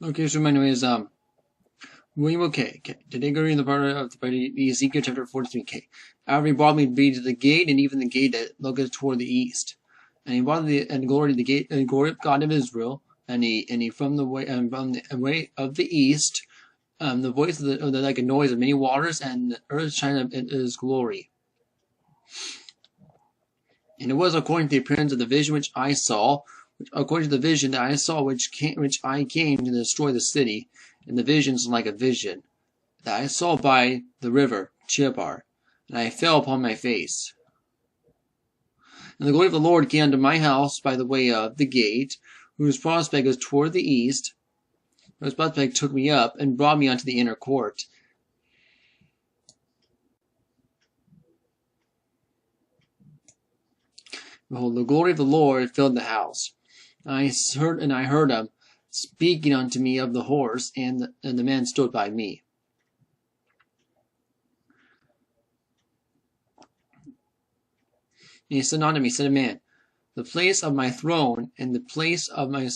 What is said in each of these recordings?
Okay, so my name is William OK. Okay. Today we're reading the part of the Ezekiel Chapter 43. Okay. After he brought me to the gate, and even the gate that looketh toward the east. And he brought and glory to the gate, and glory of God of Israel, and he from the way of the east, the voice of the like a noise of many waters, and the earth shined in his glory. And it was according to the appearance of the vision which I saw, according to the vision that I saw, which I came to destroy the city, and the visions like a vision that I saw by the river Chebar, and I fell upon my face. And the glory of the Lord came unto my house by the way of the gate, whose prospect was toward the east. Whose prospect took me up, and brought me unto the inner court. Behold, the glory of the Lord filled the house. I heard him speaking unto me of the horse, and the man stood by me. And he said unto me, Son of man, the place of my throne, and the place of the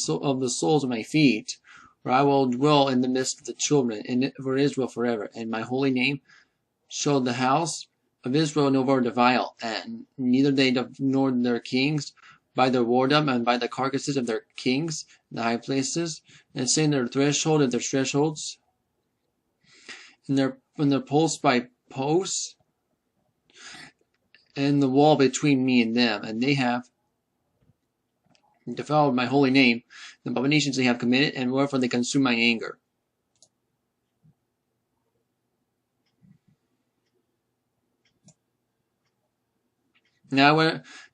soles of my feet, where I will dwell in the midst of the children, and for Israel forever, and my holy name shall the house of Israel no more defile, and neither they nor their kings, by their whoredom, and by the carcasses of their kings, in the high places, and saying their threshold and their thresholds, and their posts by posts, and the wall between me and them, and they have defiled my holy name, the abominations they have committed, and wherefore they consume my anger. Now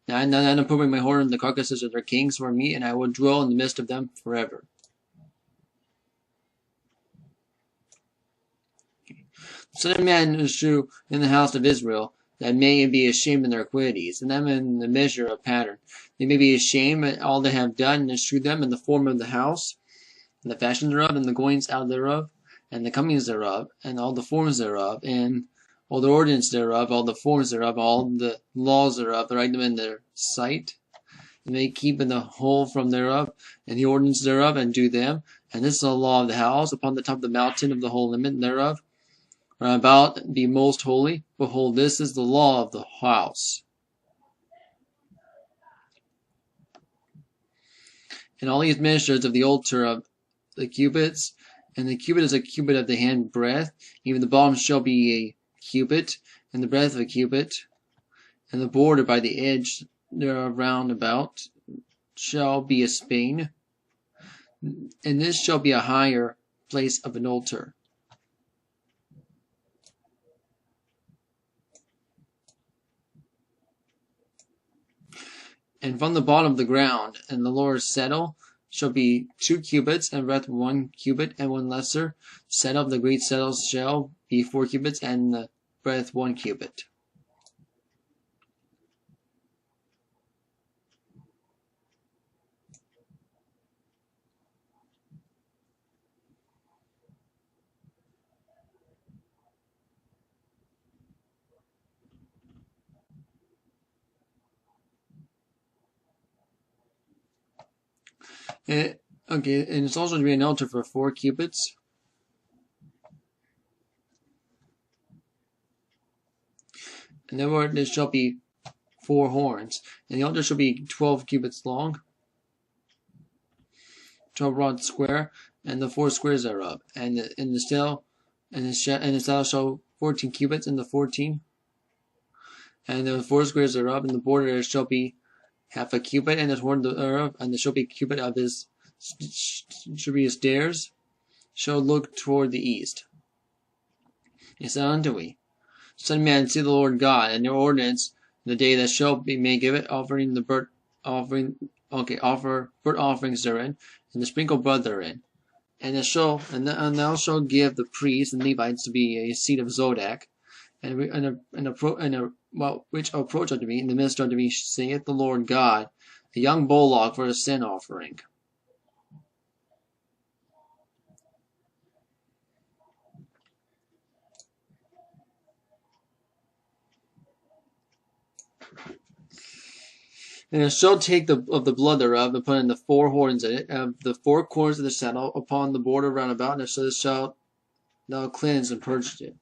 I'm putting my horn in the carcasses of their kings for me, and I will dwell in the midst of them forever. Son of man is true in the house of Israel, that may be ashamed in their iniquities, and them in the measure of pattern. They may be ashamed at all they have done, and shew them in the form of the house, and the fashion thereof, and the goings out thereof, and the comings thereof, and all the forms thereof, and all the ordinance thereof, all the forms thereof, all the laws thereof, to write them in their sight, and they keep in the whole from thereof, and the ordinance thereof, and do them. And this is the law of the house, upon the top of the mountain of the whole limit thereof, round about the most holy. Behold, this is the law of the house. And all these ministers of the altar of the cubits, and the cubit is a cubit of the hand breadth, even the bottom shall be a cubit, and the breadth of a cubit, and the border by the edge thereof round about shall be a span, and this shall be a higher place of an altar. And from the bottom of the ground, and the lower settle, shall be 2 cubits, and breadth 1 cubit, and one lesser settle of the great settle shall be 4 cubits, and the breadth 1 cubit. Okay, and it's also to be an altar for 4 cubits. And there shall be 4 horns, and the altar shall be 12 cubits long, 12 rods square, and the 4 squares thereof, and the stele, and the stele shall 14 cubits, and the 14, and the 4 squares thereof, and the border shall be half a cubit, and the horn thereof, and there shall be a cubit of his shall be his stairs, shall look toward the east. He said unto me, Son of man, see the Lord God, and your ordinance, the day that shall be may give it, offering the burnt offering, offer burnt offerings therein, and the sprinkled blood therein, and thou shalt give the priests and Levites to be a seed of Zodok, which approach unto me, in the midst unto me, saith the Lord God, a young bullock for a sin offering. And it shall take of the blood thereof, and put in the 4 horns in it, of the 4 corners of the saddle, upon the border round about, and so shalt thou cleanse and purge it.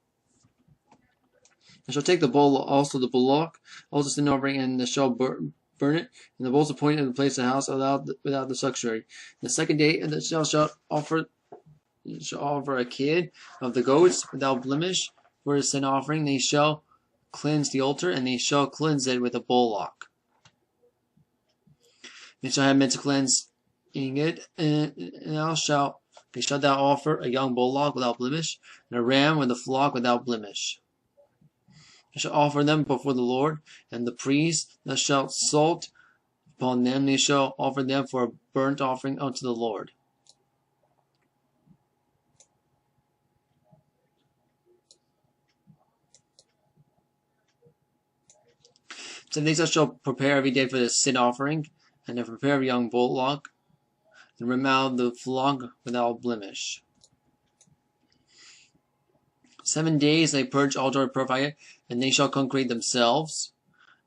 And shall take the bull, also the bullock, also sin offering, and shall burn it, and the bulls appointed in the place of the house without the sanctuary. The second day, and shall offer a kid of the goats without blemish for a sin offering. They shall cleanse the altar, and they shall cleanse it with a bullock. They shall have men to cleanse it, and thou shalt offer a young bullock without blemish, and a ram with a flock without blemish. They shall offer them before the Lord, and the priest thou shalt salt upon them. They shall offer them for a burnt offering unto the Lord. So these I shall prepare every day for the sin offering, and prepare a young bullock, and remove the flock without blemish. 7 days they purge altar and purify it, and they shall consecrate themselves.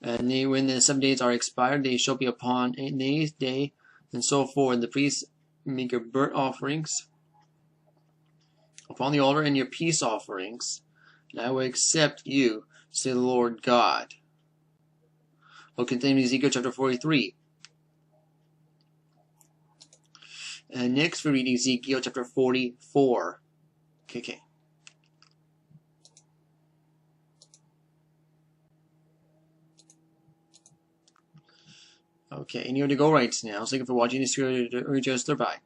And when the 7 days are expired, they shall be upon the 8th day, and so forth. The priests make your burnt offerings upon the altar and your peace offerings, and I will accept you, say the Lord God. We'll continue Ezekiel chapter 43. And next we read Ezekiel chapter 44. Okay. Okay, and you're to go right now. Thank you for watching this video. Just bye.